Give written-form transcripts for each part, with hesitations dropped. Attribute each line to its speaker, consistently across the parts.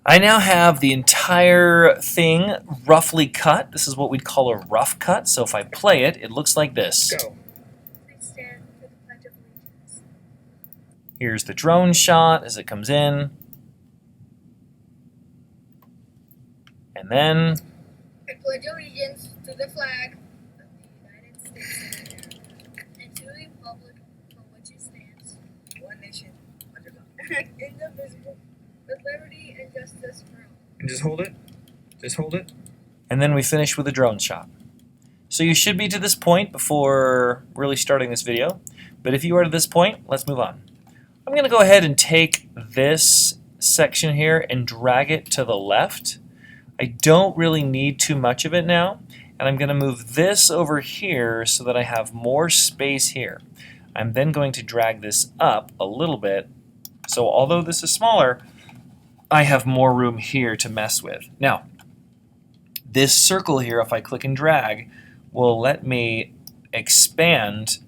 Speaker 1: I now have the entire thing roughly cut. This is what we'd call a rough cut. So if I play it, it looks like this.
Speaker 2: Go.
Speaker 1: Here's the drone shot as it comes in. And then
Speaker 3: I pledge allegiance to the flag of the United States of America and to the republic for which it stands, one nation, under God, indivisible, with liberty and justice for all.
Speaker 2: And just hold it. Just hold it.
Speaker 1: and then we finish with a drone shot. So you should be to this point before really starting this video. But if you are to this point, let's move on. I'm going to go ahead and take this section here and drag it to the left. I don't really need too much of it now. And I'm going to move this over here so that I have more space here. I'm then going to drag this up a little bit. So although this is smaller, I have more room here to mess with. Now, this circle here, if I click and drag, will let me expand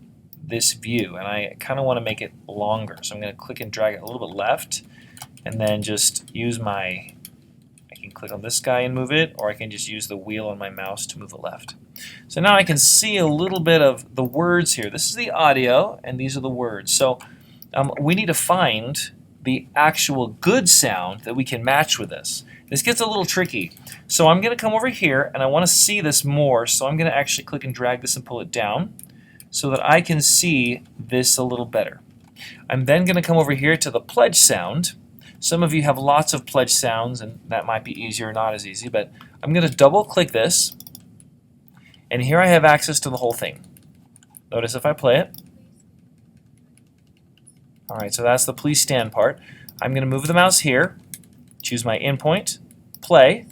Speaker 1: this view. And I kind of want to make it longer. So I'm going to click and drag it a little bit left, and then just use my, I can click on this guy and move it, or I can just use the wheel on my mouse to move it left. So now I can see a little bit of the words here. This is the audio, and these are the words. So we need to find the actual good sound that we can match with this. This gets a little tricky. So I'm going to come over here, and I want to see this more, so I'm going to actually click and drag this and pull it down so that I can see this a little better. I'm then going to come over here to the pledge sound. Some of you have lots of pledge sounds, and that might be easier or not as easy, but I'm going to double click this, and here I have access to the whole thing. Notice if I play it. Alright, so that's the please stand part. I'm going to move the mouse here, choose my in point, play.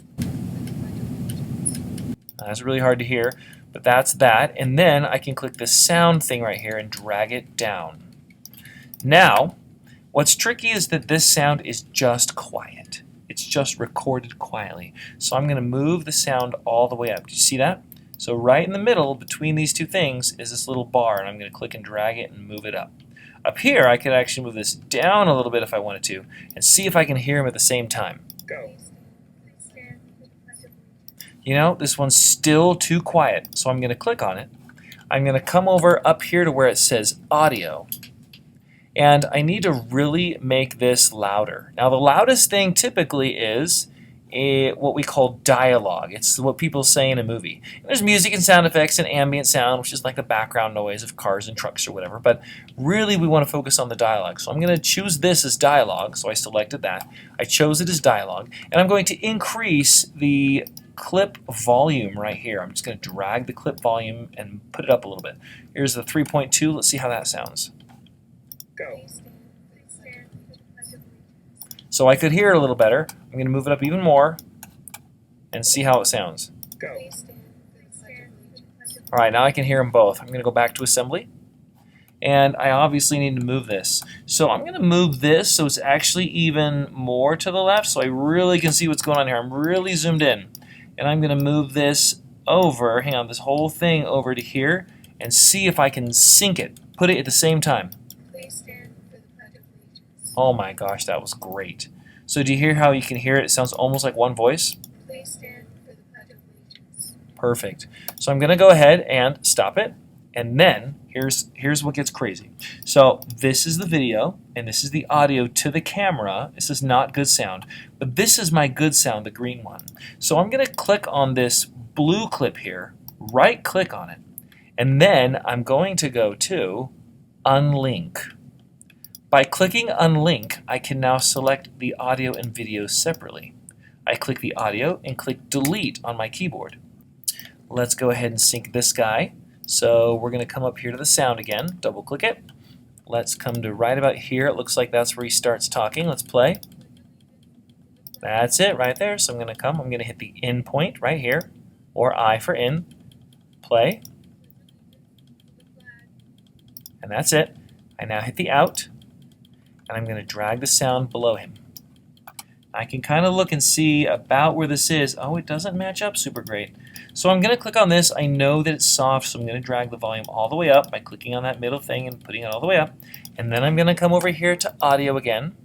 Speaker 1: That's really hard to hear, but that's that. And then I can click the sound thing right here and drag it down. Now, what's tricky is that this sound is just quiet. It's just recorded quietly. So I'm going to move the sound all the way up. Do you see that? So right in the middle between these two things is this little bar, and I'm going to click and drag it and move it up. Up here, I could actually move this down a little bit if I wanted to, and see if I can hear them at the same time.
Speaker 2: Go.
Speaker 1: You know, this one's still too quiet, so I'm going to click on it. I'm going to come over up here to where it says audio, and I need to really make this louder. Now, the loudest thing typically is what we call dialogue. It's what people say in a movie. And there's music and sound effects and ambient sound, which is like the background noise of cars and trucks or whatever, but really we want to focus on the dialogue. So I'm going to choose this as dialogue, so I selected that. I chose it as dialogue, and I'm going to increase the clip volume right here. I'm just going to drag the clip volume and put it up a little bit. Here's the 3.2. Let's see how that sounds.
Speaker 2: Go.
Speaker 1: So I could hear it a little better. I'm going to move it up even more and see how it sounds.
Speaker 2: Go.
Speaker 1: All right, now I can hear them both. I'm going to go back to assembly, and I obviously need to move this. So I'm going to move this so it's actually even more to the left, so I really can see what's going on here. I'm really zoomed in, and I'm going to move this over, hang on, this whole thing over to here, and see if I can sync it, put it at the same time. Oh my gosh, that was great. So do you hear how you can hear it? It sounds almost like one voice.
Speaker 3: Please stand for the Pledge of Allegiance.
Speaker 1: Perfect. So I'm going to go ahead and stop it. And then here's what gets crazy. So this is the video, and this is the audio to the camera. This is not good sound. But this is my good sound, the green one. So I'm going to click on this blue clip here, right click on it, and then I'm going to go to Unlink. By clicking Unlink, I can now select the audio and video separately. I click the audio and click Delete on my keyboard. Let's go ahead and sync this guy. So we're going to come up here to the sound again, double click it. Let's come to right about here. It looks like that's where he starts talking. Let's play. That's it right there. So I'm going to hit the in point right here, or I for in, play. And that's it. I now hit the out, and I'm going to drag the sound below him. I can kind of look and see about where this is. Oh, it doesn't match up super great. So I'm going to click on this. I know that it's soft, so I'm going to drag the volume all the way up by clicking on that middle thing and putting it all the way up. And then I'm going to come over here to audio again.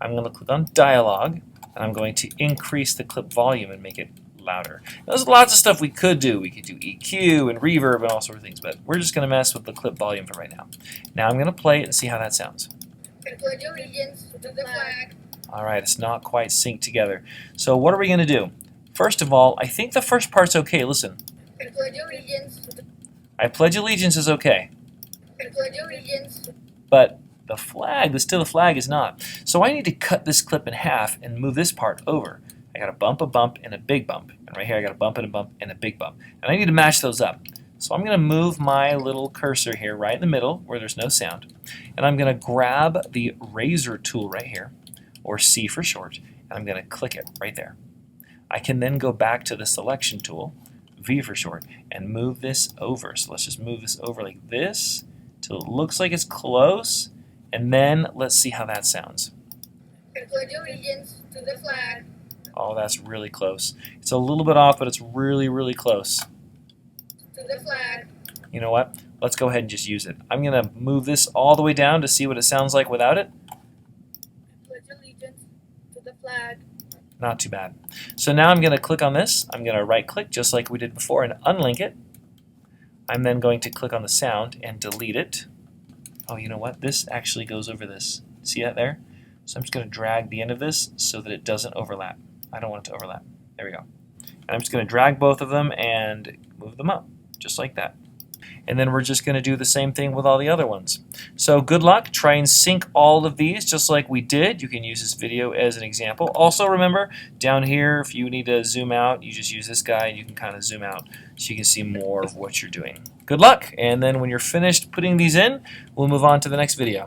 Speaker 1: I'm going to click on dialogue, and I'm going to increase the clip volume and make it louder. Now, there's lots of stuff we could do. We could do EQ and reverb and all sorts of things, but we're just going to mess with the clip volume for right now. Now I'm going to play it and see how that sounds.
Speaker 3: I pledge allegiance to the flag.
Speaker 1: All right, it's not quite synced together. So what are we going to do? First of all, I think the first part's okay. Listen.
Speaker 3: I pledge allegiance to the
Speaker 1: I pledge allegiance is okay,
Speaker 3: I pledge allegiance.
Speaker 1: but the flag, the still the flag is not. So I need to cut this clip in half and move this part over. I got a bump, and a big bump. And right here I got a bump, and a big bump. And I need to match those up. So I'm going to move my little cursor here right in the middle where there's no sound. And I'm going to grab the razor tool right here, or C for short, and I'm going to click it right there. I can then go back to the selection tool, V for short, and move this over. So let's just move this over like this till it looks like it's close, and then let's see how that sounds.
Speaker 3: I pledge allegiance to the flag.
Speaker 1: Oh, that's really close. It's a little bit off, but it's really, really close.
Speaker 3: To the flag.
Speaker 1: You know what? Let's go ahead and just use it. I'm going to move this all the way down to see what it sounds like without it.
Speaker 3: I pledge allegiance to the flag.
Speaker 1: Not too bad. So now I'm going to click on this. I'm going to right click just like we did before and unlink it. I'm then going to click on the sound and delete it. Oh, you know what? This actually goes over this. See that there? So I'm just going to drag the end of this so that it doesn't overlap. I don't want it to overlap. There we go. And I'm just going to drag both of them and move them up, just like that. And then we're just going to do the same thing with all the other ones. So good luck. Try and sync all of these just like we did. You can use this video as an example. Also remember, down here, if you need to zoom out, you just use this guy and you can kind of zoom out so you can see more of what you're doing. Good luck, and then when you're finished putting these in, we'll move on to the next video.